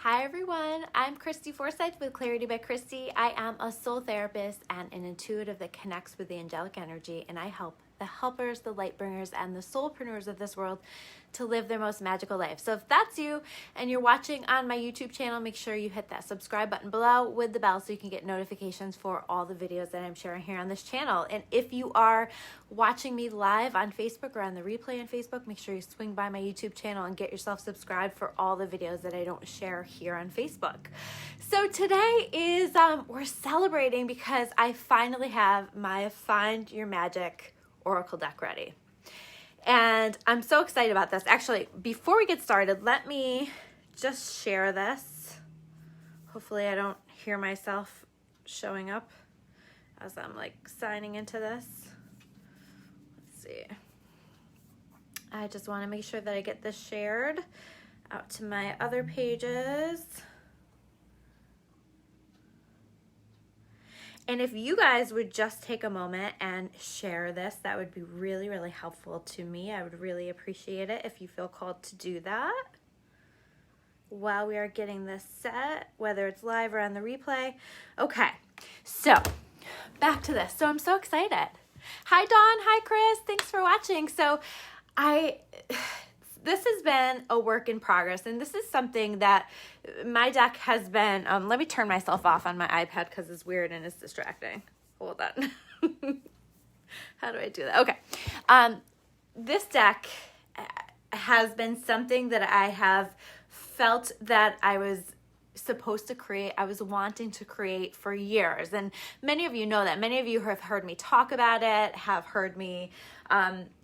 Hi everyone, I'm Christy Forsyth with Clarity by Christy. I am a soul therapist and an intuitive that connects with the angelic energy, and I help the helpers, the light bringers, and the soulpreneurs of this world to live their most magical life. So if that's you and you're watching on my YouTube channel, make sure you hit that subscribe button below with the bell so you can get notifications for all the videos that I'm sharing here on this channel. And if you are watching me live on Facebook or on the replay on Facebook, make sure you swing by my YouTube channel and get yourself subscribed for all the videos that I don't share here on Facebook. So today is, we're celebrating because I finally have my Find Your Magic Oracle deck ready. And I'm so excited about this. Actually, before we get started, let me just share this. Hopefully I don't hear myself showing up as I'm like signing into this. Let's see. I just want to make sure that I get this shared out to my other pages. And if you guys would just take a moment and share this, that would be really, really helpful to me. I would really appreciate it if you feel called to do that while we are getting this set, whether it's live or on the replay. Okay, so back to this. So I'm so excited. Hi, Dawn. Hi, Chris. Thanks for watching. So this has been a work in progress, and this is something that my deck has been, let me turn myself off on my iPad because it's weird and it's distracting. Hold on. How do I do that? Okay. This deck has been something that I have felt that I was supposed to create, I was wanting to create for years. And many of you know that. Many of you have heard me talk about it, have heard me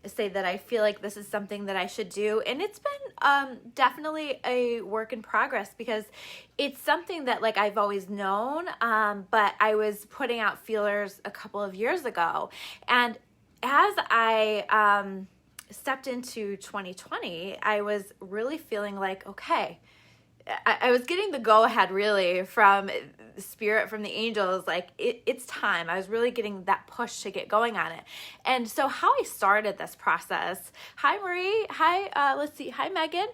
say that I feel like this is something that I should do. And it's been definitely a work in progress because it's something that like I've always known, but I was putting out feelers a couple of years ago. And as I stepped into 2020, I was really feeling like, okay, I was getting the go-ahead really from spirit, from the angels, like it's time. I was really getting that push to get going on it. And so how I started this process, hi Marie, hi, let's see, hi Megan,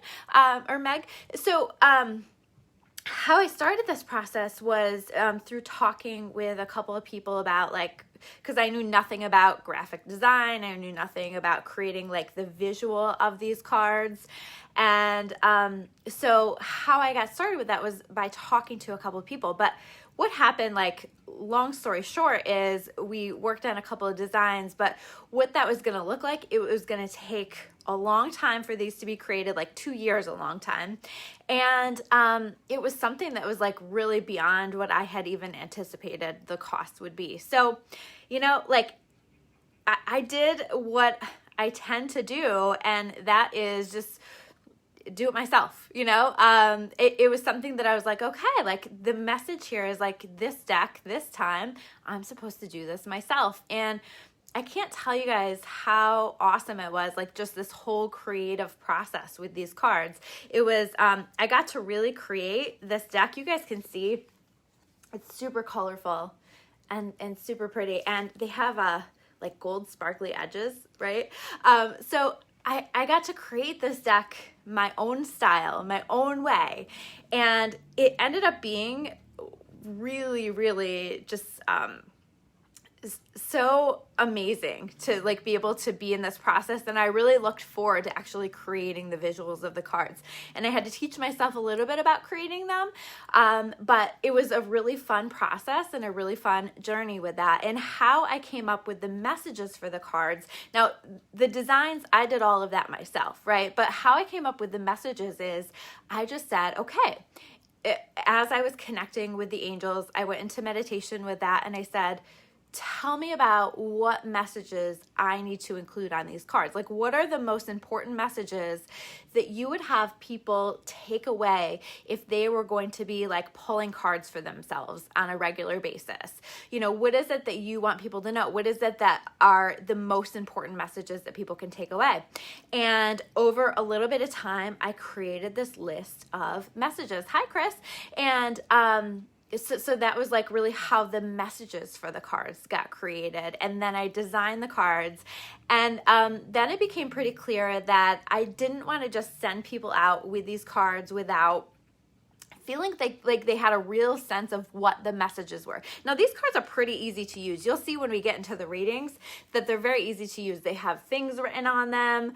or Meg. So how I started this process was through talking with a couple of people about like, because I knew nothing about graphic design. I knew nothing about creating like the visual of these cards. And so how I got started with that was by talking to a couple of people. But what happened, like, long story short, is we worked on a couple of designs, but what that was going to look like, it was going to take a long time for these to be created, like 2 years, a long time. And it was something that was like really beyond what I had even anticipated the cost would be. So, you know, like I did what I tend to do, and that is just do it myself, you know? It was something that I was like, okay, like the message here is like this deck, this time, I'm supposed to do this myself. And I can't tell you guys how awesome it was, like just this whole creative process with these cards. It was, I got to really create this deck. You guys can see it's super colorful and super pretty. And they have like gold sparkly edges, right? So I got to create this deck my own style, my own way. And it ended up being really, really just so amazing to like be able to be in this process. And I really looked forward to actually creating the visuals of the cards. And I had to teach myself a little bit about creating them. But it was a really fun process and a really fun journey with that. And how I came up with the messages for the cards. Now, the designs, I did all of that myself, right? But how I came up with the messages is I just said, okay, as I was connecting with the angels, I went into meditation with that. And I said, tell me about what messages I need to include on these cards. Like, what are the most important messages that you would have people take away if they were going to be like pulling cards for themselves on a regular basis? You know, what is it that you want people to know? What is it that are the most important messages that people can take away? And over a little bit of time, I created this list of messages. Hi, Chris. And, so that was like really how the messages for the cards got created. And then I designed the cards. And then it became pretty clear that I didn't want to just send people out with these cards without feeling like they had a real sense of what the messages were. Now, these cards are pretty easy to use. You'll see when we get into the readings that they're very easy to use. They have things written on them,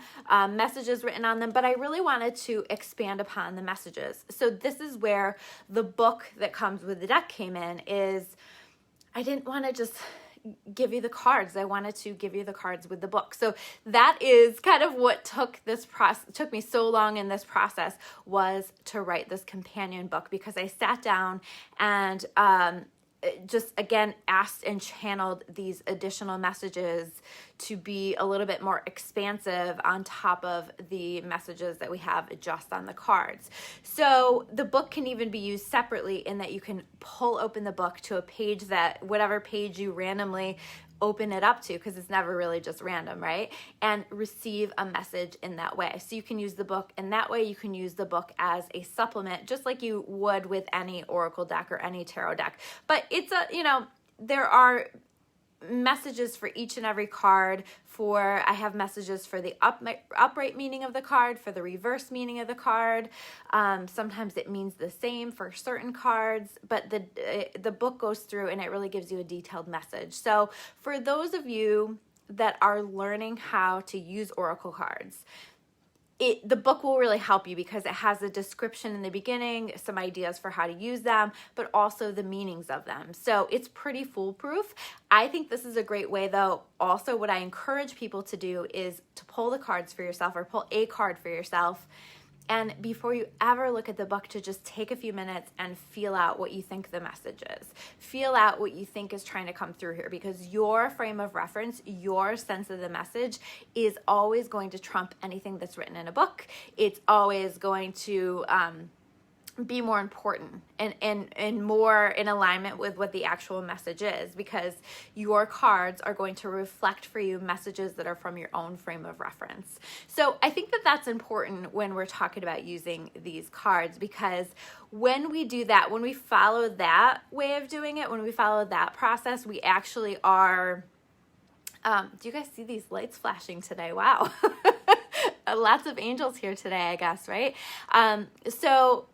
messages written on them, but I really wanted to expand upon the messages. So this is where the book that comes with the deck came in. Is I didn't want to just give you the cards. I wanted to give you the cards with the book. So that is kind of what took me so long in this process, was to write this companion book, because I sat down and just again asked and channeled these additional messages to be a little bit more expansive on top of the messages that we have just on the cards. So the book can even be used separately in that you can pull open the book to a page, that whatever page you randomly open it up to, because it's never really just random, right? And receive a message in that way. So you can use the book in that way. You can use the book as a supplement, just like you would with any oracle deck or any tarot deck. But it's there are messages for each and every card. I have messages for the upright meaning of the card, for the reverse meaning of the card. Sometimes it means the same for certain cards, but the book goes through and it really gives you a detailed message. So for those of you that are learning how to use oracle cards, the book will really help you, because it has a description in the beginning, some ideas for how to use them, but also the meanings of them. So it's pretty foolproof. I think this is a great way, though. Also, what I encourage people to do is to pull the cards for yourself, or pull a card for yourself. And before you ever look at the book, to just take a few minutes and feel out what you think the message is. Feel out what you think is trying to come through here, because your frame of reference, your sense of the message is always going to trump anything that's written in a book. It's always going to be more important and more in alignment with what the actual message is, because your cards are going to reflect for you messages that are from your own frame of reference. So I think that that's important when we're talking about using these cards, because when we do that, when we follow that way of doing it, when we follow that process, we actually are do you guys see these lights flashing today? Wow. Lots of angels here today, I guess, right? So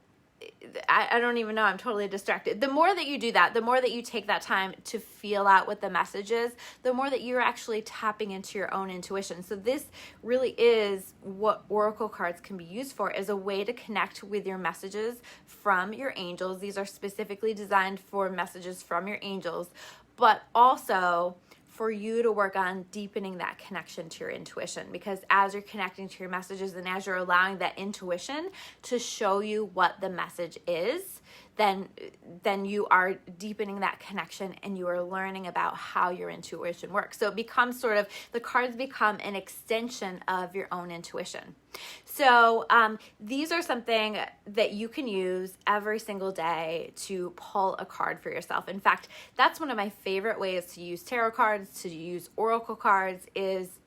I don't even know. I'm totally distracted. The more that you do that, the more that you take that time to feel out what the message is, the more that you're actually tapping into your own intuition. So this really is what oracle cards can be used for, as a way to connect with your messages from your angels. These are specifically designed for messages from your angels, but also for you to work on deepening that connection to your intuition, because as you're connecting to your messages and as you're allowing that intuition to show you what the message is, then you are deepening that connection and you are learning about how your intuition works. So it becomes sort of, the cards become an extension of your own intuition. So these are something that you can use every single day to pull a card for yourself. In fact, that's one of my favorite ways to use tarot cards, to use oracle cards, is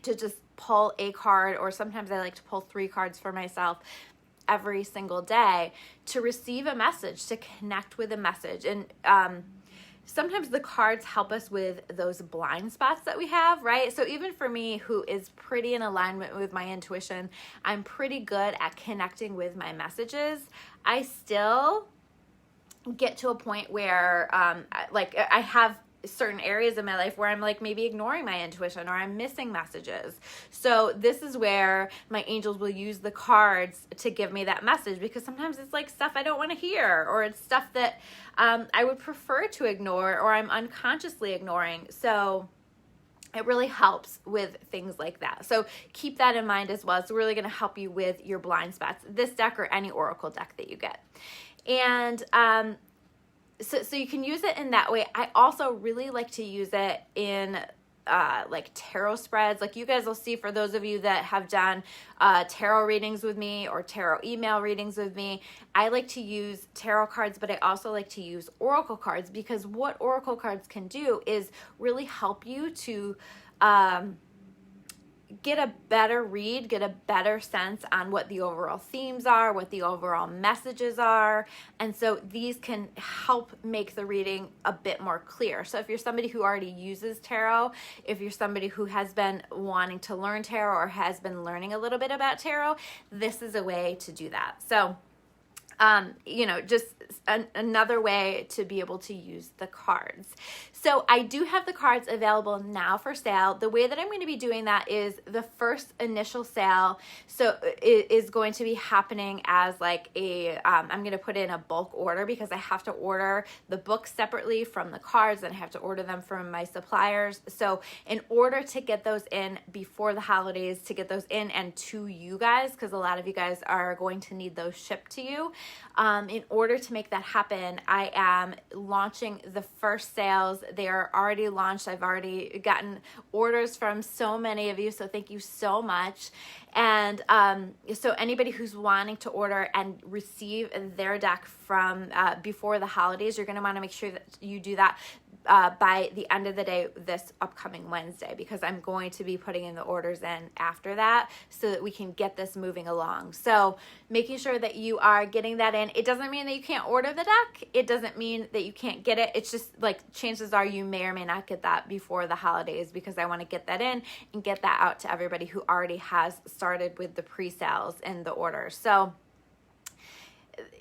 to just pull a card, or sometimes I like to pull 3 cards for myself every single day to receive a message, to connect with a message. And sometimes the cards help us with those blind spots that we have, right? So even for me, who is pretty in alignment with my intuition, I'm pretty good at connecting with my messages, I still get to a point where I have certain areas in my life where I'm like maybe ignoring my intuition, or I'm missing messages. So this is where my angels will use the cards to give me that message, because sometimes it's like stuff I don't want to hear, or it's stuff that I would prefer to ignore, or I'm unconsciously ignoring. So it really helps with things like that. So keep that in mind as well. It's really going to help you with your blind spots, this deck or any oracle deck that you get. And So you can use it in that way. I also really like to use it in like tarot spreads. Like you guys will see, for those of you that have done tarot readings with me or tarot email readings with me, I like to use tarot cards, but I also like to use oracle cards, because what oracle cards can do is really help you to get a better read, get a better sense on what the overall themes are, what the overall messages are. And so these can help make the reading a bit more clear. So if you're somebody who already uses tarot, if you're somebody who has been wanting to learn tarot or has been learning a little bit about tarot, this is a way to do that. So just another way to be able to use the cards. So I do have the cards available now for sale. The way that I'm going to be doing that is the first initial sale. So it is going to be happening as like I'm going to put in a bulk order because I have to order the books separately from the cards, and I have to order them from my suppliers. So in order to get those in before the holidays, to get those in and to you guys, because a lot of you guys are going to need those shipped to you, in order to make that happen, I am launching the first sales. They are already launched. I've already gotten orders from so many of you, so thank you so much. And so anybody who's wanting to order and receive their deck from before the holidays, you're going to want to make sure that you do that by the end of the day this upcoming Wednesday, because I'm going to be putting in the orders in after that so that we can get this moving along. So making sure that you are getting that in. It doesn't mean that you can't order the deck. It doesn't mean that you can't get it. It's just like chances are you may or may not get that before the holidays, because I want to get that in and get that out to everybody who already has started with the pre-sales and the orders. So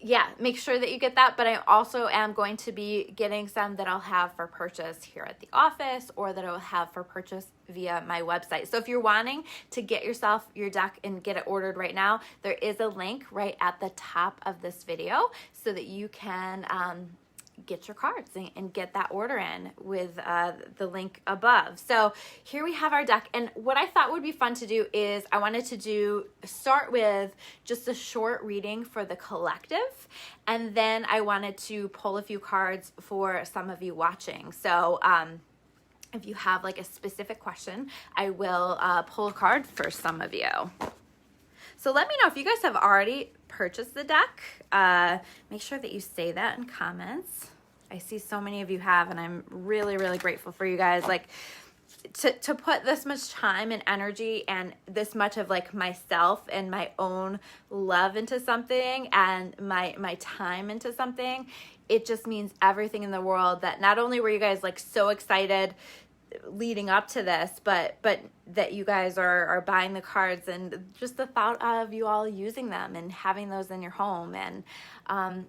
yeah, make sure that you get that. But I also am going to be getting some that I'll have for purchase here at the office, or that I'll have for purchase via my website. So if you're wanting to get yourself your deck and get it ordered right now, there is a link right at the top of this video so that you can get your cards and get that order in with the link above. So here we have our deck, and what I thought would be fun to do is I wanted to start with just a short reading for the collective, and then I wanted to pull a few cards for some of you watching. So if you have like a specific question, I will pull a card for some of you. So let me know if you guys have already purchased the deck. Make sure that you say that in comments. I see so many of you have, and I'm really, really grateful for you guys. Like to put this much time and energy and this much of like myself and my own love into something, and my time into something. It just means everything in the world. That not only were you guys like so excited leading up to this, but that you guys are buying the cards, and just the thought of you all using them and having those in your home, and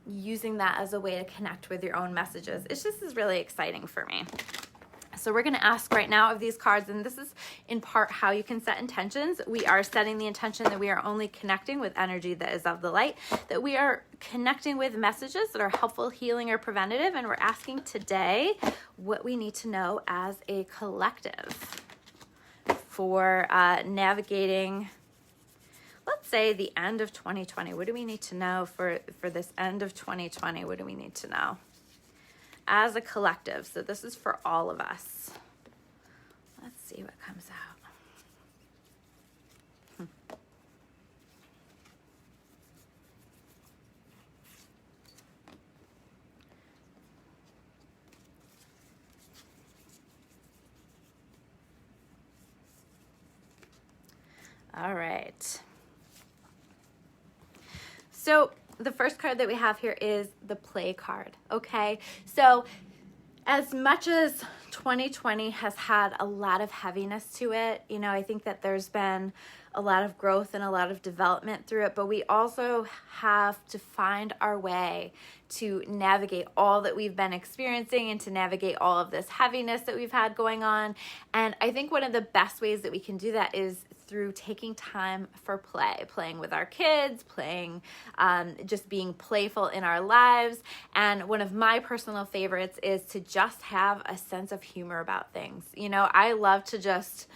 using that as a way to connect with your own messages. It's just is really exciting for me. So we're going to ask right now of these cards, and this is in part how you can set intentions. We are setting the intention that we are only connecting with energy that is of the light, that we are connecting with messages that are helpful, healing, or preventative, and we're asking today what we need to know as a collective for navigating, let's say, the end of 2020. What do we need to know for this end of 2020? What do we need to know as a collective? So this is for all of us. Let's see what comes out. All right. So the first card that we have here is the play card. Okay. So as much as 2020 has had a lot of heaviness to it, you know, I think that there's been a lot of growth and a lot of development through it, but we also have to find our way to navigate all that we've been experiencing and to navigate all of this heaviness that we've had going on. And I think one of the best ways that we can do that is through taking time for playing with our kids, just being playful in our lives. And one of my personal favorites is to just have a sense of humor about things. You know, I love to just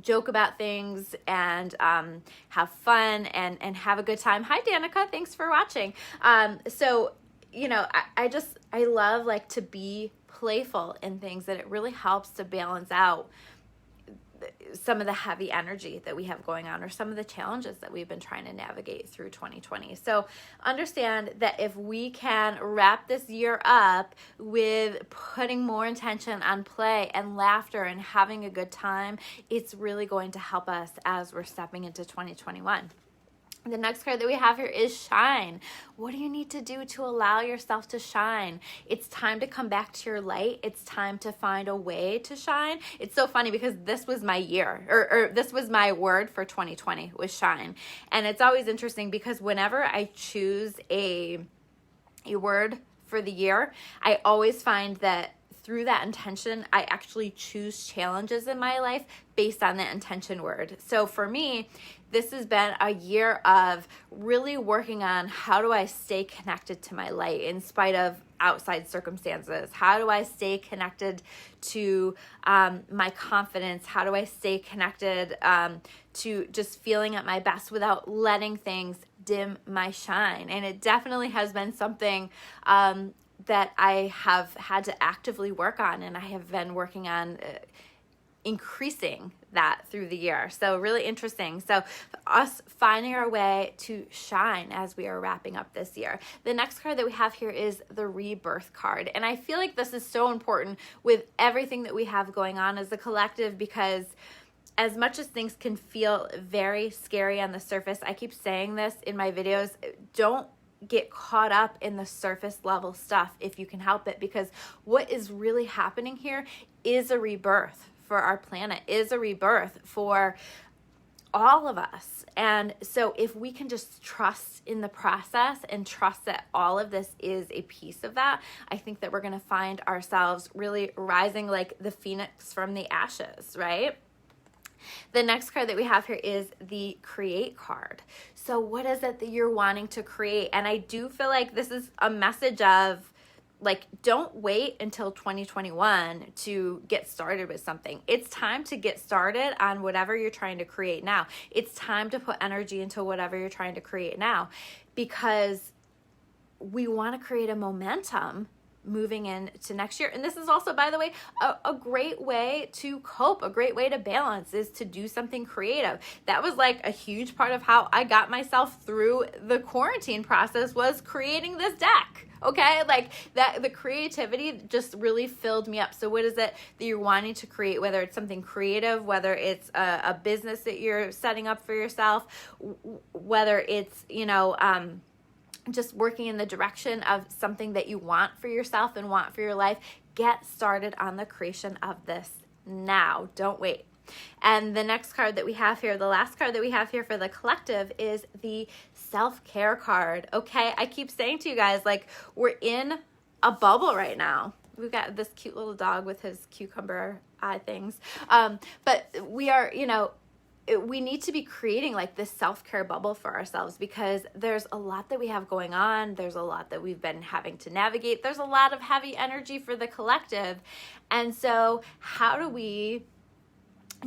joke about things and have fun and have a good time. Hi, Danica. Thanks for watching. So, you know, I love like to be playful in things, that it really helps to balance out some of the heavy energy that we have going on, or some of the challenges that we've been trying to navigate through 2020. So understand that if we can wrap this year up with putting more intention on play and laughter and having a good time, it's really going to help us as we're stepping into 2021. The next card that we have here is shine. What do you need to do to allow yourself to shine? It's time to come back to your light. It's time to find a way to shine. It's so funny because this was my year, or this was my word for 2020 was shine. And it's always interesting because whenever I choose a a word for the year, I always find that through that intention, I actually choose challenges in my life based on that intention word. So for me, this has been a year of really working on how do I stay connected to my light in spite of outside circumstances? How do I stay connected to my confidence? How do I stay connected to just feeling at my best without letting things dim my shine? And it definitely has been something that I have had to actively work on, and I have been working on increasing that through the year. So really interesting. So us finding our way to shine as we are wrapping up this year. The next card that we have here is the Rebirth card. And I feel like this is so important with everything that we have going on as a collective, because as much as things can feel very scary on the surface, I keep saying this in my videos, don't get caught up in the surface level stuff if you can help it, because what is really happening here is a rebirth for our planet, is a rebirth for all of us. And so if we can just trust in the process and trust that all of this is a piece of that, I think that we're going to find ourselves really rising like the phoenix from the ashes, right? The next card that we have here is the Create card. So what is it that you're wanting to create? And I do feel like this is a message of, like, don't wait until 2021 to get started with something. It's time to get started on whatever you're trying to create now. It's time to put energy into whatever you're trying to create now, because we want to create a momentum moving into next year. And this is also, by the way, a great way to cope, a great way to balance, is to do something creative. That was like a huge part of how I got myself through the quarantine process, was creating this deck. Okay, like that, the creativity just really filled me up. So what is it that you're wanting to create, whether it's something creative, whether it's a business that you're setting up for yourself, whether it's, just working in the direction of something that you want for yourself and want for your life, get started on the creation of this now. Don't wait. And the next card that we have here, the last card that we have here for the collective, is the self-care card. Okay, I keep saying to you guys, like, we're in a bubble right now. We've got this cute little dog with his cucumber eye things. But we are, we need to be creating like this self-care bubble for ourselves, because there's a lot that we have going on. There's a lot that we've been having to navigate. There's a lot of heavy energy for the collective. And so how do we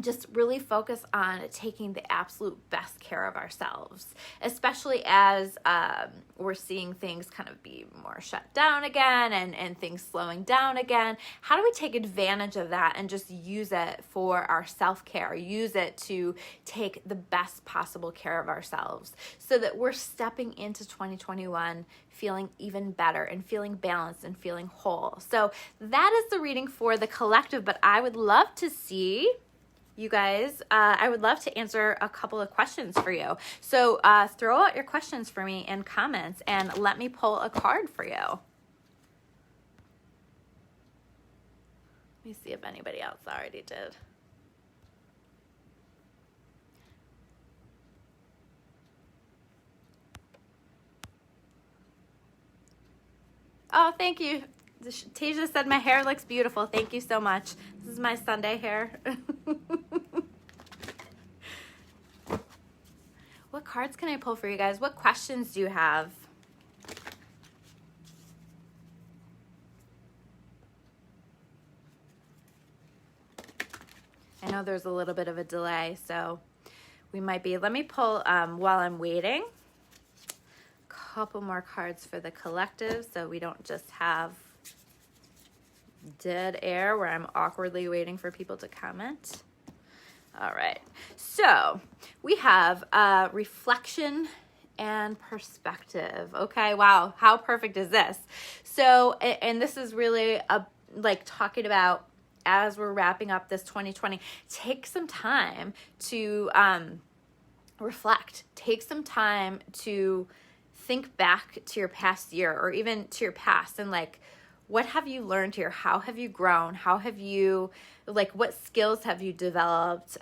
just really focus on taking the absolute best care of ourselves, especially as we're seeing things kind of be more shut down again and things slowing down again? How do we take advantage of that and just use it for our self-care, use it to take the best possible care of ourselves, so that we're stepping into 2021 feeling even better and feeling balanced and feeling whole? So that is the reading for the collective, but I would love to see you guys, I would love to answer a couple of questions for you. So throw out your questions for me in comments and let me pull a card for you. Let me see if anybody else already did. Oh, thank you. Tasia said my hair looks beautiful. Thank you so much. This is my Sunday hair. What cards can I pull for you guys? What questions do you have? I know there's a little bit of a delay, so we might be. Let me pull while I'm waiting. Couple more cards for the collective, so we don't just have dead air where I'm awkwardly waiting for people to comment. All right, so we have reflection and perspective. Okay, wow, how perfect is this? So, and this is really like talking about, as we're wrapping up this 2020, take some time to reflect. Take some time to think back to your past year, or even to your past, and like, what have you learned here? How have you grown? How have you, like, what skills have you developed?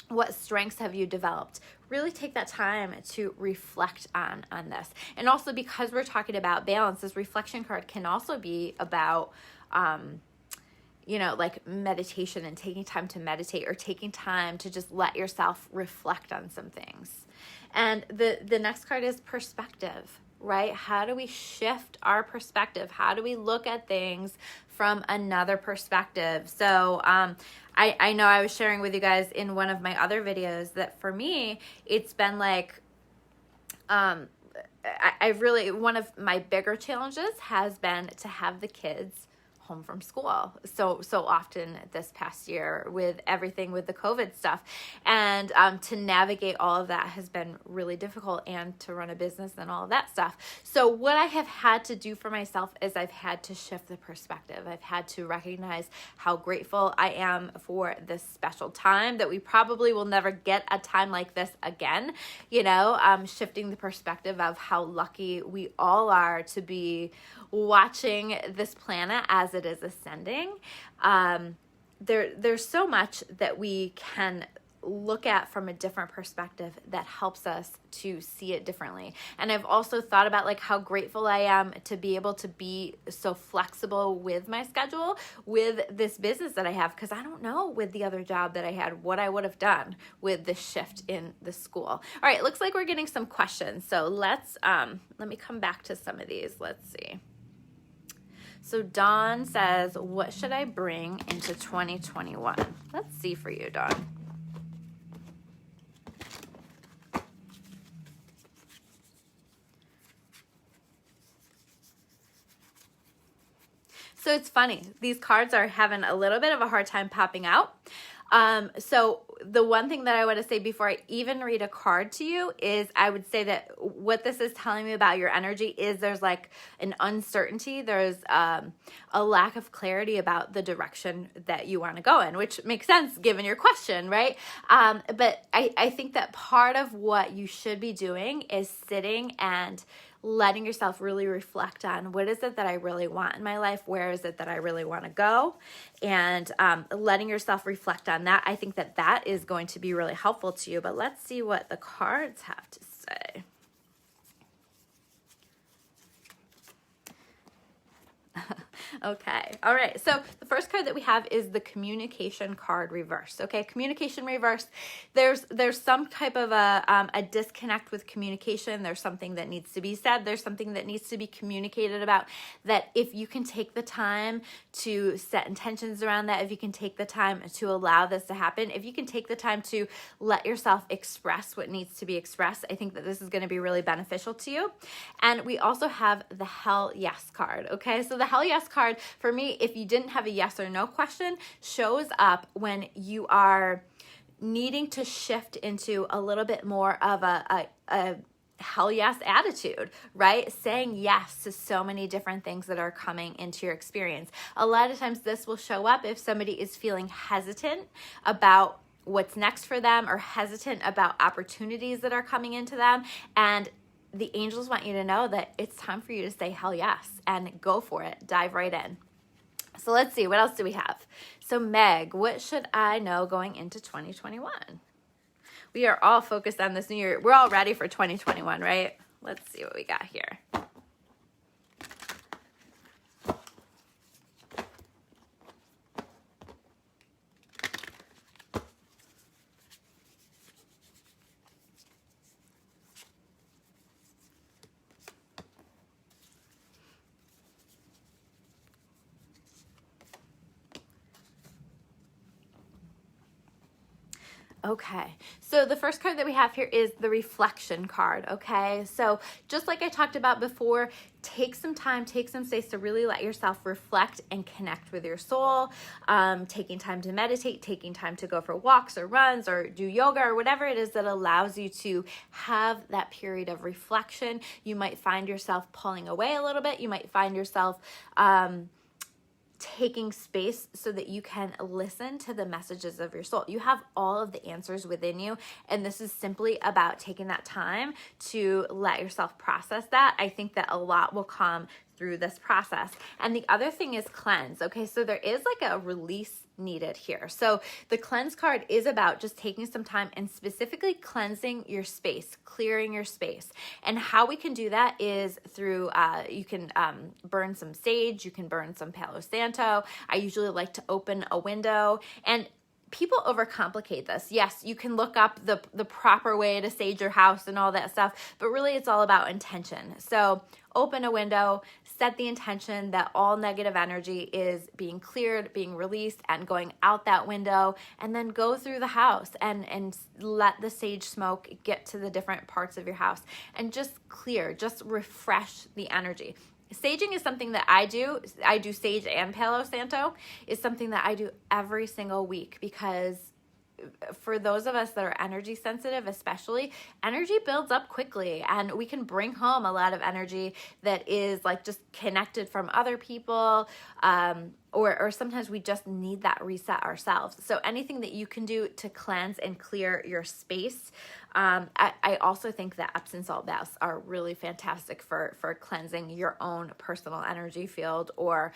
What strengths have you developed? really take that time to reflect on this. And also, because we're talking about balance, this reflection card can also be about like meditation and taking time to meditate, or taking time to just let yourself reflect on some things. And the next card is perspective, right? How do we shift our perspective? How do we look at things from another perspective? So I know I was sharing with you guys in one of my other videos that for me, it's been like, I really, one of my bigger challenges has been to have the kids home from school so often this past year with everything with the COVID stuff, and to navigate all of that has been really difficult, and to run a business and all of that stuff. So what I have had to do for myself is I've had to shift the perspective. I've had to recognize how grateful I am for this special time, that we probably will never get a time like this again, shifting the perspective of how lucky we all are to be watching this planet as it is ascending. There's so much that we can look at from a different perspective that helps us to see it differently. And I've also thought about like how grateful I am to be able to be so flexible with my schedule, with this business that I have, because I don't know with the other job that I had what I would have done with the shift in the school. All right, it looks like we're getting some questions. So let's let me come back to some of these. Let's see. So Dawn says, what should I bring into 2021? Let's see for you, Dawn. So it's funny. These cards are having a little bit of a hard time popping out. So the one thing that I want to say before I even read a card to you is I would say that what this is telling me about your energy is there's like an uncertainty. There's a lack of clarity about the direction that you want to go in, which makes sense given your question, right? But I think that part of what you should be doing is sitting and letting yourself really reflect on what is it that I really want in my life? Where is it that I really want to go? And letting yourself reflect on that. I think that that is going to be really helpful to you. But let's see what the cards have to say. Okay. All right. So the first card that we have is the communication card reverse. Okay. Communication reverse. There's some type of a disconnect with communication. There's something that needs to be said. There's something that needs to be communicated about, that if you can take the time to set intentions around that, if you can take the time to allow this to happen, if you can take the time to let yourself express what needs to be expressed, I think that this is going to be really beneficial to you. And we also have the Hell Yes card. Okay. So the Hell Yes card, for me, if you didn't have a yes or no question, shows up when you are needing to shift into a little bit more of a hell yes attitude, right? Saying yes to so many different things that are coming into your experience. A lot of times this will show up if somebody is feeling hesitant about what's next for them, or hesitant about opportunities that are coming into them. And the angels want you to know that it's time for you to say hell yes and go for it. Dive right in. So let's see, what else do we have? So Meg, what should I know going into 2021? We are all focused on this new year. We're all ready for 2021, right? Let's see what we got here. Okay, so the first card that we have here is the reflection card, okay? So just like I talked about before, take some time, take some space to really let yourself reflect and connect with your soul, taking time to meditate, taking time to go for walks or runs or do yoga or whatever it is that allows you to have that period of reflection. You might find yourself pulling away a little bit. You might find yourself taking space so that you can listen to the messages of your soul. You have all of the answers within you, and this is simply about taking that time to let yourself process that. I think that a lot will come through this process. And the other thing is cleanse. Okay, so there is like a release needed here. So the cleanse card is about just taking some time and specifically cleansing your space, clearing your space. And how we can do that is through, you can burn some sage, you can burn some Palo Santo. I usually like to open a window, and people overcomplicate this. Yes, you can look up the proper way to sage your house and all that stuff, but really it's all about intention. So open a window, set the intention that all negative energy is being cleared, being released, and going out that window, and then go through the house and let the sage smoke get to the different parts of your house and just clear, just refresh the energy. Saging is something that I do. I do sage and Palo Santo is something that I do every single week, because for those of us that are energy sensitive, especially, energy builds up quickly, and we can bring home a lot of energy that is like just connected from other people, or sometimes we just need that reset ourselves. So anything that you can do to cleanse and clear your space. I also think that Epsom salt baths are really fantastic for cleansing your own personal energy field, or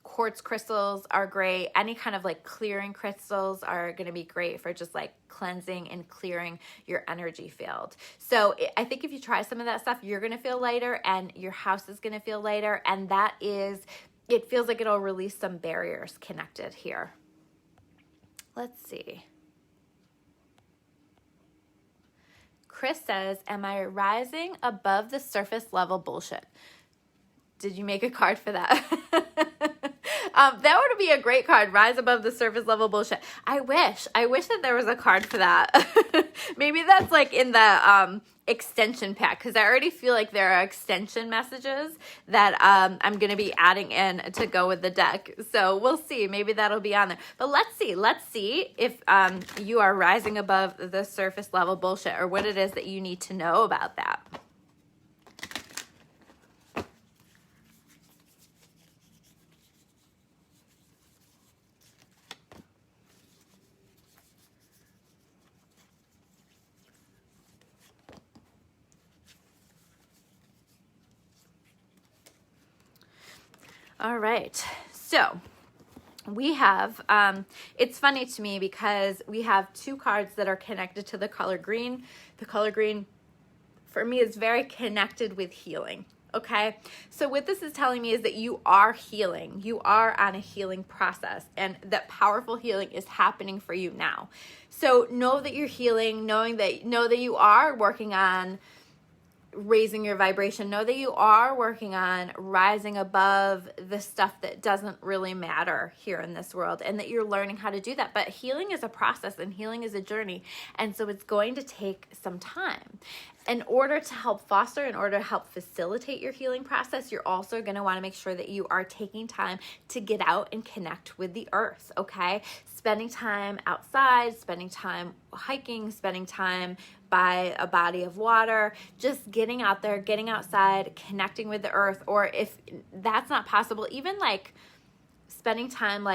quartz crystals are great. Any kind of like clearing crystals are going to be great for just like cleansing and clearing your energy field. So I think if you try some of that stuff, you're going to feel lighter, and your house is going to feel lighter, and it feels like it'll release some barriers connected here. Let's see. Chris says, am I rising above the surface level bullshit? Did you make a card for that? That would be a great card, rise above the surface level bullshit. I wish that there was a card for that. Maybe that's like in the extension pack, because I already feel like there are extension messages that I'm going to be adding in to go with the deck. So we'll see. Maybe that'll be on there. But let's see if you are rising above the surface level bullshit, or what it is that you need to know about that. All right, so we have, it's funny to me because we have two cards that are connected to the color green. The color green, for me, is very connected with healing, okay? So what this is telling me is that you are healing. You are on a healing process, and that powerful healing is happening for you now. So know that you're healing, know that you are working on raising your vibration. Know that you are working on rising above the stuff that doesn't really matter here in this world, and that you're learning how to do that. But healing is a process, and healing is a journey, and so it's going to take some time. In order to help foster, in order to help facilitate your healing process, you're also going to want to make sure that you are taking time to get out and connect with the earth, okay? Spending time outside, spending time hiking, spending time by a body of water, just getting out there, getting outside, connecting with the earth. Or if that's not possible, even like spending time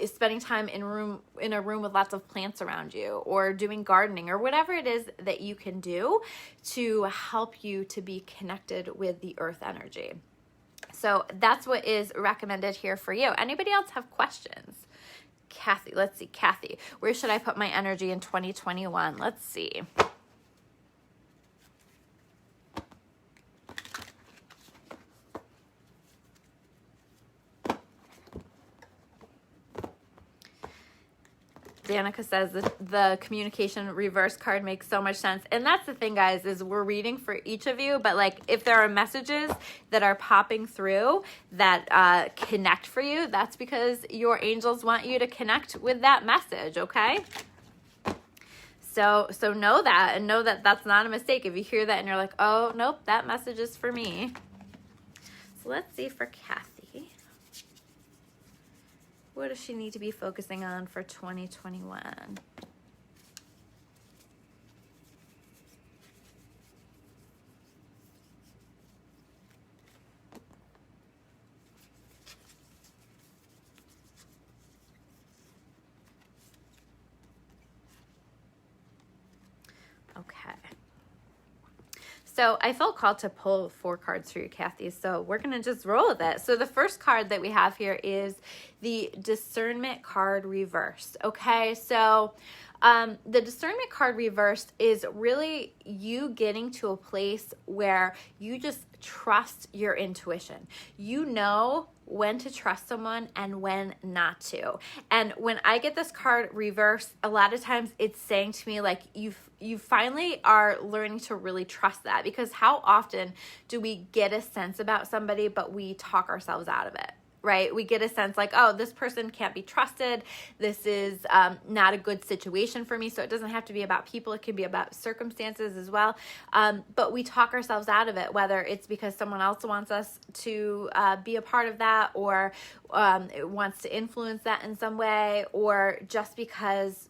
spending time in a room with lots of plants around you, or doing gardening, or whatever it is that you can do to help you to be connected with the earth energy. So that's what is recommended here for you. Anybody else have questions? Kathy, let's see. Kathy, where should I put my energy in 2021? Let's see. Danica says the communication reverse card makes so much sense. And that's the thing, guys, is we're reading for each of you, but like if there are messages that are popping through that connect for you, that's because your angels want you to connect with that message, okay? So know that, and know that that's not a mistake. If you hear that and you're like, oh, nope, that message is for me. So let's see for Kathy. What does she need to be focusing on for 2021? Okay. So I felt called to pull 4 cards for you, Kathy. So we're going to just roll with it. So the first card that we have here is the Discernment card reversed. Okay, so the Discernment card reversed is really you getting to a place where you just trust your intuition. You know when to trust someone and when not to. And when I get this card reversed, a lot of times it's saying to me like you finally are learning to really trust that, because how often do we get a sense about somebody but we talk ourselves out of it? Right? We get a sense like, oh, this person can't be trusted. This is not a good situation for me. So it doesn't have to be about people. It can be about circumstances as well. But we talk ourselves out of it, whether it's because someone else wants us to be a part of that, or it wants to influence that in some way, or just because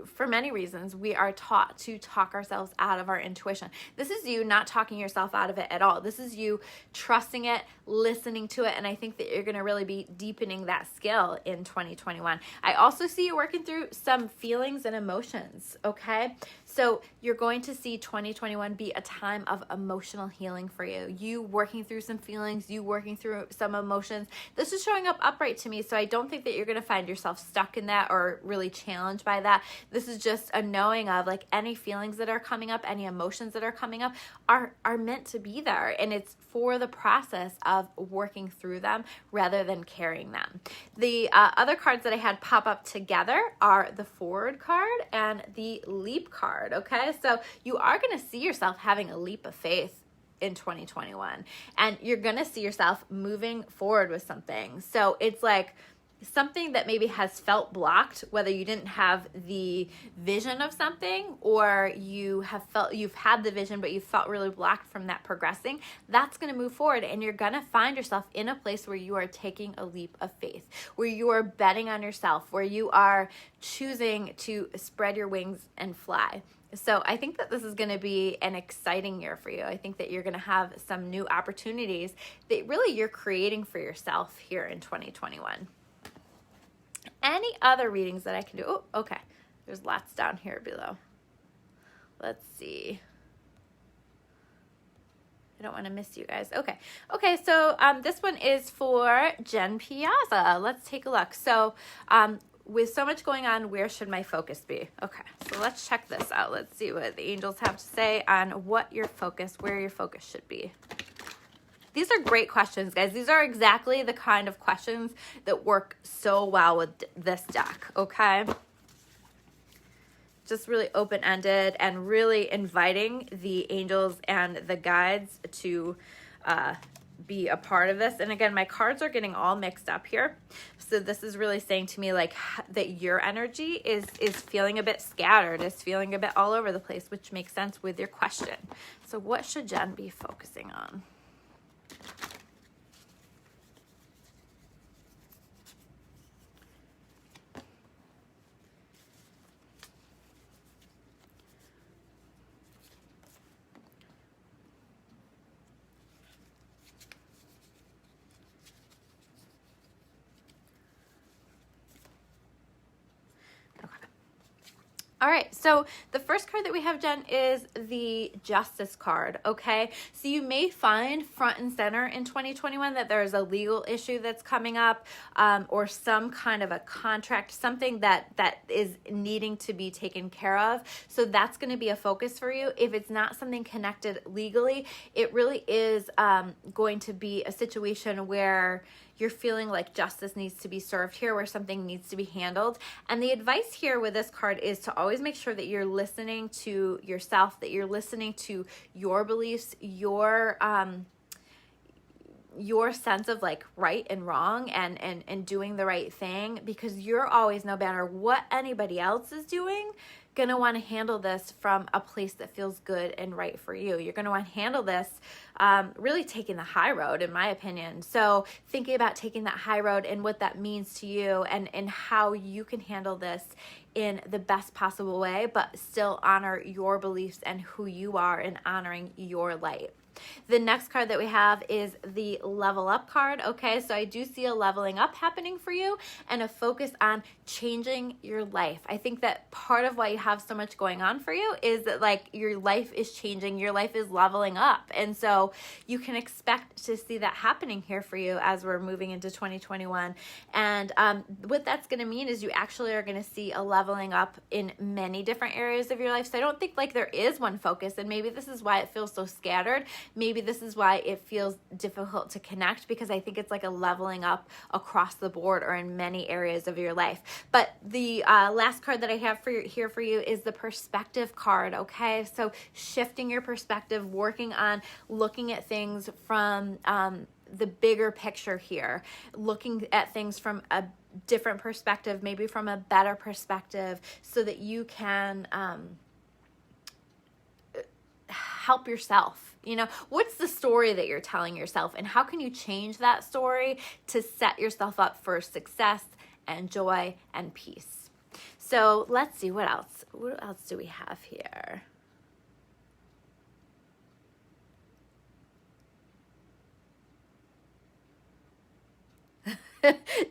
for many reasons, we are taught to talk ourselves out of our intuition. This is you not talking yourself out of it at all. This is you trusting it, listening to it, and I think that you're going to really be deepening that skill in 2021. I also see you working through some feelings and emotions, okay? So you're going to see 2021 be a time of emotional healing for you. You working through some feelings, you working through some emotions. This is showing up upright to me, so I don't think that you're going to find yourself stuck in that or really challenged by that. This is just a knowing of like any feelings that are coming up, any emotions that are coming up are meant to be there, and it's for the process of working through them rather than carrying them. The other cards that I had pop up together are the Forward card and the Leap card, okay? So you are going to see yourself having a leap of faith in 2021, and you're going to see yourself moving forward with something. So it's like something that maybe has felt blocked, whether you didn't have the vision of something or you've had the vision but you felt really blocked from that progressing, that's going to move forward, and you're going to find yourself in a place where you are taking a leap of faith, where you are betting on yourself, where you are choosing to spread your wings and fly. So I think that this is going to be an exciting year for you. I think that you're going to have some new opportunities that really you're creating for yourself here in 2021. Any other readings that I can do? Oh, okay. There's lots down here below. Let's see. I don't want to miss you guys. Okay, so this one is for Jen Piazza. Let's take a look. So with so much going on, where should my focus be? Okay, so let's check this out. Let's see what the angels have to say on where your focus should be. These are great questions, guys. These are exactly the kind of questions that work so well with this deck, okay? Just really open-ended and really inviting the angels and the guides to be a part of this. And again, my cards are getting all mixed up here. So this is really saying to me like that your energy is feeling a bit scattered, is feeling a bit all over the place, which makes sense with your question. So what should Jen be focusing on? All right, so the first card that we have, Jen, is the Justice card, okay? So you may find front and center in 2021 that there's a legal issue that's coming up or some kind of a contract, something that is needing to be taken care of. So that's going to be a focus for you. If it's not something connected legally, it really is going to be a situation where you're feeling like justice needs to be served here, where something needs to be handled. And the advice here with this card is to always make sure that you're listening to yourself, that you're listening to your beliefs, your sense of like right and wrong and doing the right thing, because you're always, no matter what anybody else is doing, gonna want to handle this from a place that feels good and right for you. You're gonna want to handle this really taking the high road, in my opinion. So thinking about taking that high road and what that means to you and how you can handle this in the best possible way, but still honor your beliefs and who you are and honoring your light. The next card that we have is the level up card. Okay, so I do see a leveling up happening for you and a focus on changing your life. I think that part of why you have so much going on for you is that like your life is changing, your life is leveling up. And so you can expect to see that happening here for you as we're moving into 2021. And what that's going to mean is you actually are going to see a leveling up in many different areas of your life. So I don't think like there is one focus, and maybe this is why it feels so scattered. Maybe this is why it feels difficult to connect, because I think it's like a leveling up across the board or in many areas of your life. But the last card that I have here for you is the perspective card, okay? So shifting your perspective, working on looking at things from the bigger picture here, looking at things from a different perspective, maybe from a better perspective, so that you can help yourself. You know, what's the story that you're telling yourself, and how can you change that story to set yourself up for success and joy and peace? So let's see, what else do we have here?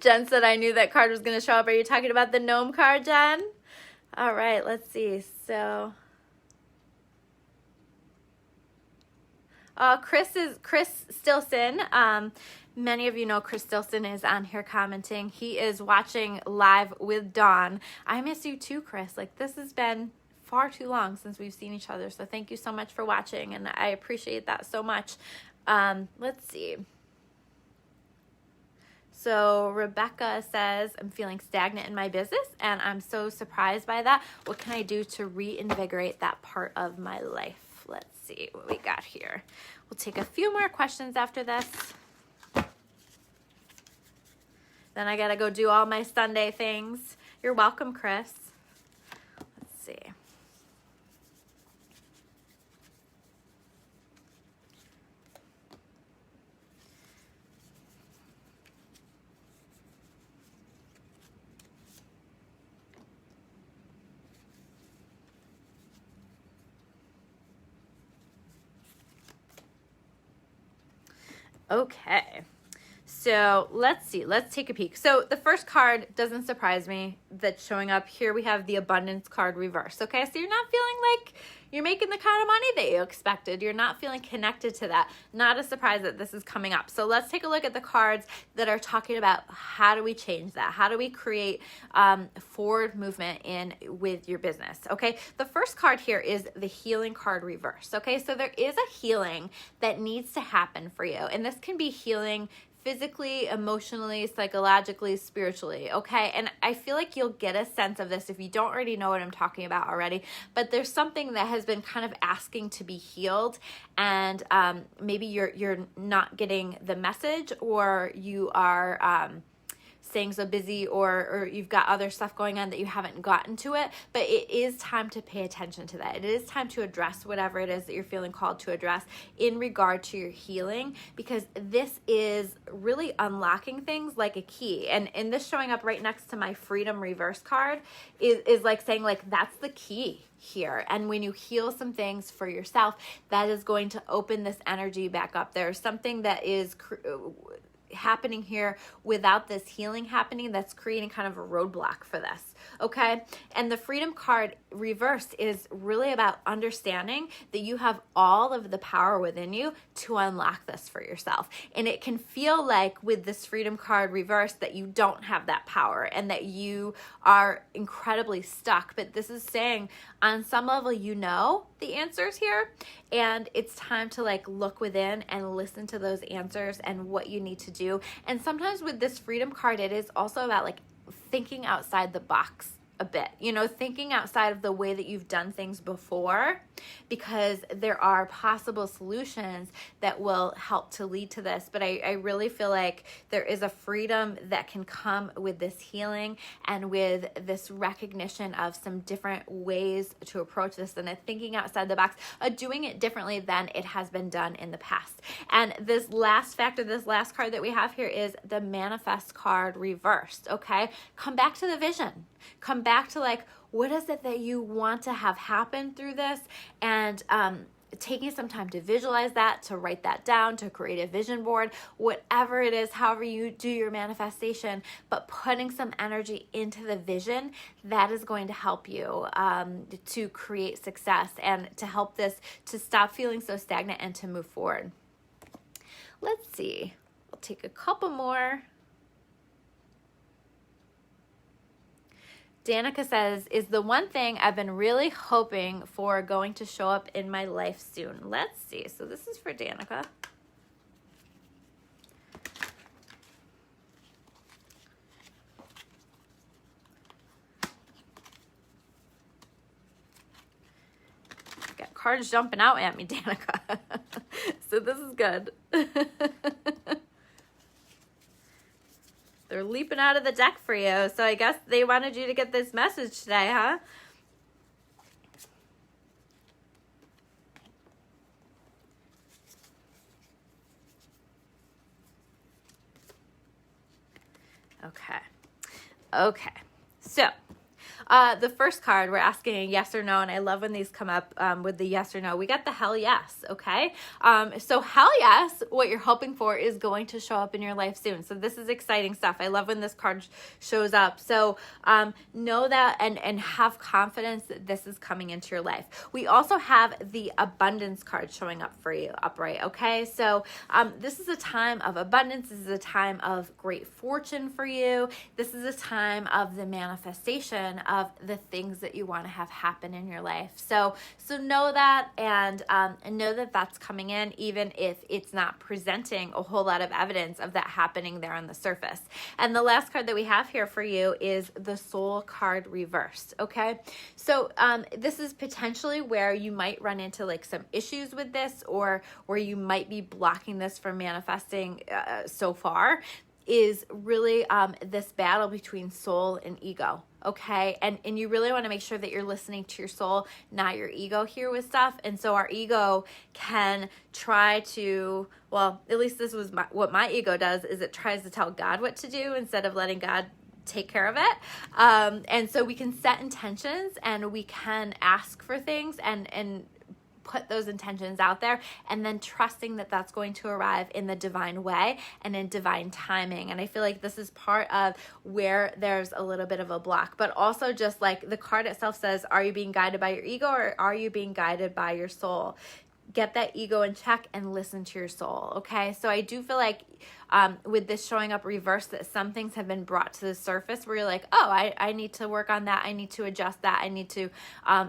Jen said, I knew that card was going to show up. Are you talking about the gnome card, Jen? All right, let's see. So Chris Stilson. Many of you know Chris Stilson is on here commenting. He is watching live with Dawn. I miss you too, Chris. Like, this has been far too long since we've seen each other. So thank you so much for watching, and I appreciate that so much. Let's see. So Rebecca says, I'm feeling stagnant in my business and I'm so surprised by that. What can I do to reinvigorate that part of my life? Let's see what we got here. We'll take a few more questions after this. Then I got to go do all my Sunday things. You're welcome, Chris. Let's see. Okay, so let's see. Let's take a peek. So the first card doesn't surprise me that's showing up. Here we have the abundance card reverse. Okay, so you're not feeling like you're making the kind of money that you expected. You're not feeling connected to that. Not a surprise that this is coming up. So let's take a look at the cards that are talking about how do we change that? How do we create forward movement with your business? Okay, the first card here is the healing card reverse. Okay, so there is a healing that needs to happen for you, and this can be healing physically, emotionally, psychologically, spiritually, okay? And I feel like you'll get a sense of this if you don't already know what I'm talking about already, but there's something that has been kind of asking to be healed, and maybe you're not getting the message, or you are staying so busy, or you've got other stuff going on that you haven't gotten to it, but it is time to pay attention to that. It is time to address whatever it is that you're feeling called to address in regard to your healing, because this is really unlocking things like a key. And this showing up right next to my freedom reverse card is like saying, like, that's the key here. And when you heal some things for yourself, that is going to open this energy back up. There's something that is happening here without this healing happening that's creating kind of a roadblock for this, okay? And the freedom card reversed is really about understanding that you have all of the power within you to unlock this for yourself. And it can feel like with this freedom card reversed that you don't have that power and that you are incredibly stuck, but this is saying on some level you know the answers here, and it's time to like look within and listen to those answers and what you need to do. And sometimes with this freedom card, it is also about like thinking outside the box a bit, you know, thinking outside of the way that you've done things before, because there are possible solutions that will help to lead to this. But I really feel like there is a freedom that can come with this healing and with this recognition of some different ways to approach this, and thinking outside the box, doing it differently than it has been done in the past. And this last factor, this last card that we have here is the manifest card reversed, okay? Come back to the vision. Come back to like, what is it that you want to have happen through this? And taking some time to visualize that, to write that down, to create a vision board, whatever it is, however you do your manifestation, but putting some energy into the vision, that is going to help you to create success and to help this to stop feeling so stagnant and to move forward. Let's see. I'll take a couple more. Danica says, is the one thing I've been really hoping for going to show up in my life soon? Let's see. So this is for Danica. Got cards jumping out at me, Danica. So this is good. They're leaping out of the deck for you. So I guess they wanted you to get this message today, huh? Okay. Okay. So the first card, we're asking a yes or no, and I love when these come up with the yes or no. We got the hell yes, okay? So hell yes, what you're hoping for is going to show up in your life soon. So this is exciting stuff. I love when this card shows up. So know that and have confidence that this is coming into your life. We also have the abundance card showing up for you upright, okay? So this is a time of abundance. This is a time of great fortune for you. This is a time of the manifestation of the things that you want to have happen in your life. So know that and know that that's coming in, even if it's not presenting a whole lot of evidence of that happening there on the surface. And the last card that we have here for you is the Soul card reversed. Okay, so this is potentially where you might run into like some issues with this, or where you might be blocking this from manifesting so far, is really this battle between soul and ego. Okay, and you really want to make sure that you're listening to your soul, not your ego here with stuff. And so our ego can try to, well, at least this was what my ego does, is it tries to tell God what to do instead of letting God take care of it. And so we can set intentions and we can ask for things and put those intentions out there, and then trusting that that's going to arrive in the divine way and in divine timing. And I feel like this is part of where there's a little bit of a block, but also just like the card itself says, are you being guided by your ego or are you being guided by your soul? Get that ego in check and listen to your soul. Okay, so I do feel like with this showing up reversed, that some things have been brought to the surface where you're like, oh, I need to work on that. I need to adjust that. I need to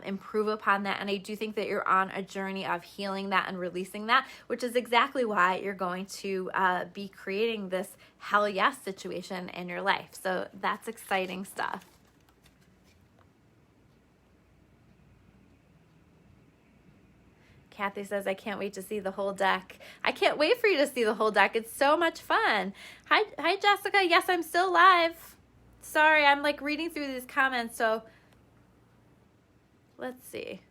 improve upon that. And I do think that you're on a journey of healing that and releasing that, which is exactly why you're going to be creating this hell yes situation in your life. So that's exciting stuff. Kathy says, I can't wait to see the whole deck. I can't wait for you to see the whole deck. It's so much fun. Hi, Jessica. Yes, I'm still live. Sorry, I'm like reading through these comments. So let's see.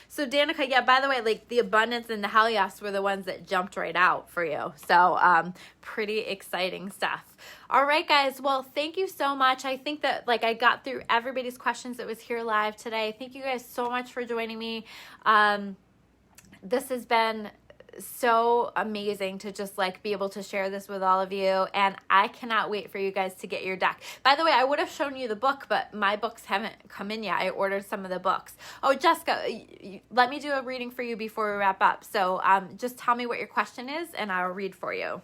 So Danica, yeah, by the way, like the abundance and the hell yes were the ones that jumped right out for you. So pretty exciting stuff. All right, guys. Well, thank you so much. I think that like I got through everybody's questions that was here live today. Thank you guys so much for joining me. This has been so amazing to just like be able to share this with all of you, and I cannot wait for you guys to get your deck. By the way, I would have shown you the book, but my books haven't come in yet. I ordered some of the books. Oh, Jessica, let me do a reading for you before we wrap up. So just tell me what your question is and I'll read for you.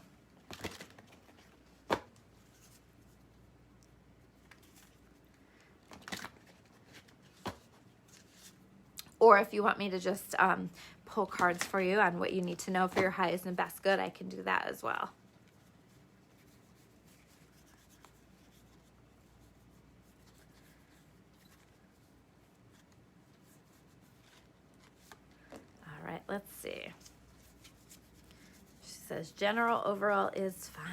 Or if you want me to just pull cards for you on what you need to know for your highest and best good, I can do that as well. All right, let's see. She says, general overall is fine.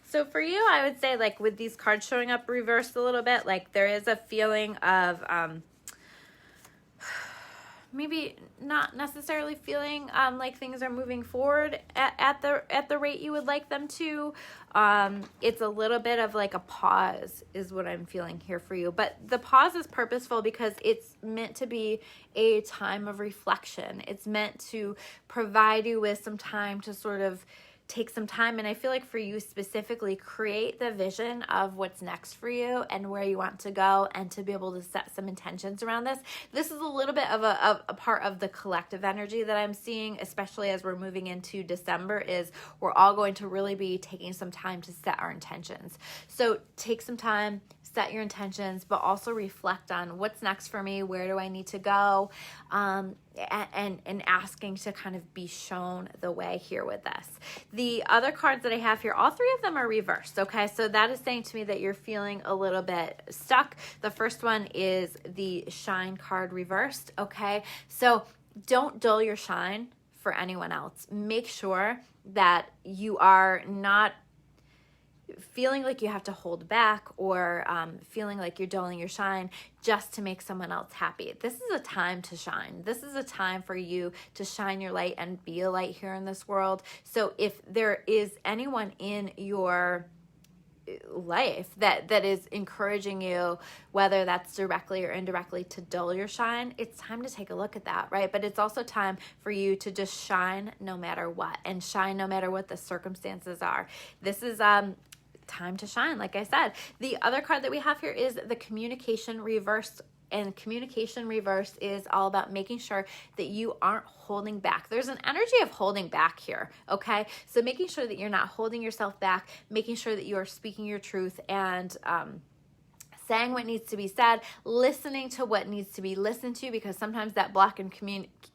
So for you, I would say like with these cards showing up reversed a little bit, like there is a feeling of maybe not necessarily feeling like things are moving forward at the rate you would like them to. It's a little bit of like a pause is what I'm feeling here for you. But the pause is purposeful because it's meant to be a time of reflection. It's meant to provide you with some time to sort of take some time, and I feel like for you specifically, create the vision of what's next for you and where you want to go, and to be able to set some intentions around this. This is a little bit of a part of the collective energy that I'm seeing, especially as we're moving into December, is we're all going to really be taking some time to set our intentions. So take some time, set your intentions, but also reflect on what's next for me, where do I need to go, and asking to kind of be shown the way here with this. The other cards that I have here, all three of them are reversed, okay? So that is saying to me that you're feeling a little bit stuck. The first one is the shine card reversed, okay? So don't dull your shine for anyone else. Make sure that you are not feeling like you have to hold back, or feeling like you're dulling your shine just to make someone else happy. This is a time to shine. This is a time for you to shine your light and be a light here in this world. So if there is anyone in your life that is encouraging you, whether that's directly or indirectly, to dull your shine, it's time to take a look at that, right? But it's also time for you to just shine no matter what, and shine no matter what the circumstances are. This is time to shine, like I said. The other card that we have here is the communication reverse. And communication reverse is all about making sure that you aren't holding back. There's an energy of holding back here, okay? So making sure that you're not holding yourself back, making sure that you are speaking your truth, and saying what needs to be said, listening to what needs to be listened to, because sometimes that block in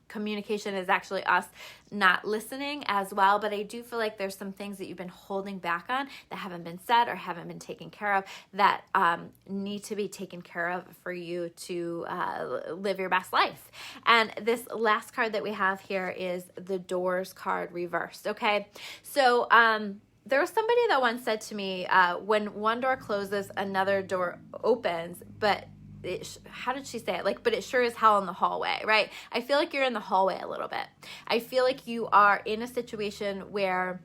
communication is actually us not listening as well. But I do feel like there's some things that you've been holding back on that haven't been said or haven't been taken care of that need to be taken care of for you to live your best life. And this last card that we have here is the Doors card reversed, okay? So there was somebody that once said to me, when one door closes, another door opens, but how did she say it? Like, but it sure is hell in the hallway, right? I feel like you're in the hallway a little bit. I feel like you are in a situation where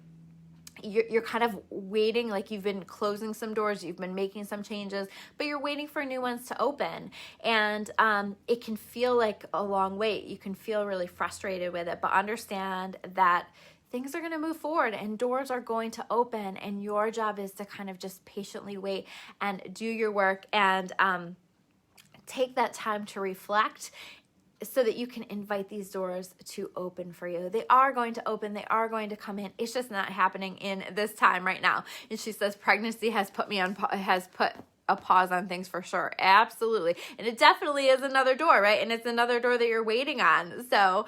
you're kind of waiting, like you've been closing some doors, you've been making some changes, but you're waiting for new ones to open. And it can feel like a long wait. You can feel really frustrated with it, but understand that things are going to move forward and doors are going to open, and your job is to kind of just patiently wait and do your work, and take that time to reflect so that you can invite these doors to open for you. They are going to open. They are going to come in. It's just not happening in this time right now. And she says, pregnancy has put a pause on things for sure. Absolutely. And it definitely is another door, right? And it's another door that you're waiting on. So,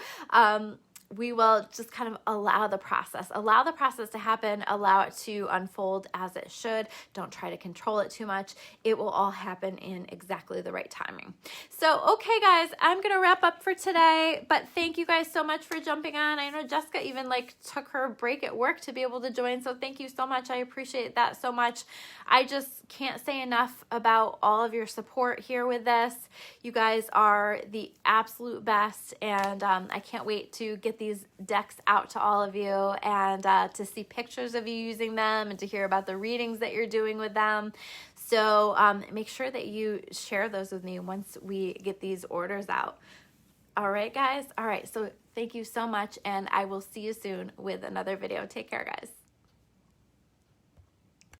we will just kind of allow the process to happen, allow it to unfold as it should. Don't try to control it too much. It will all happen in exactly the right timing. So, okay, guys, I'm going to wrap up for today, but thank you guys so much for jumping on. I know Jessica even took her break at work to be able to join. So thank you so much. I appreciate that so much. I just can't say enough about all of your support here with this. You guys are the absolute best, and I can't wait to get these decks out to all of you, and to see pictures of you using them, and to hear about the readings that you're doing with them. So make sure that you share those with me once we get these orders out. All right, guys. All right. So thank you so much, and I will see you soon with another video. Take care, guys.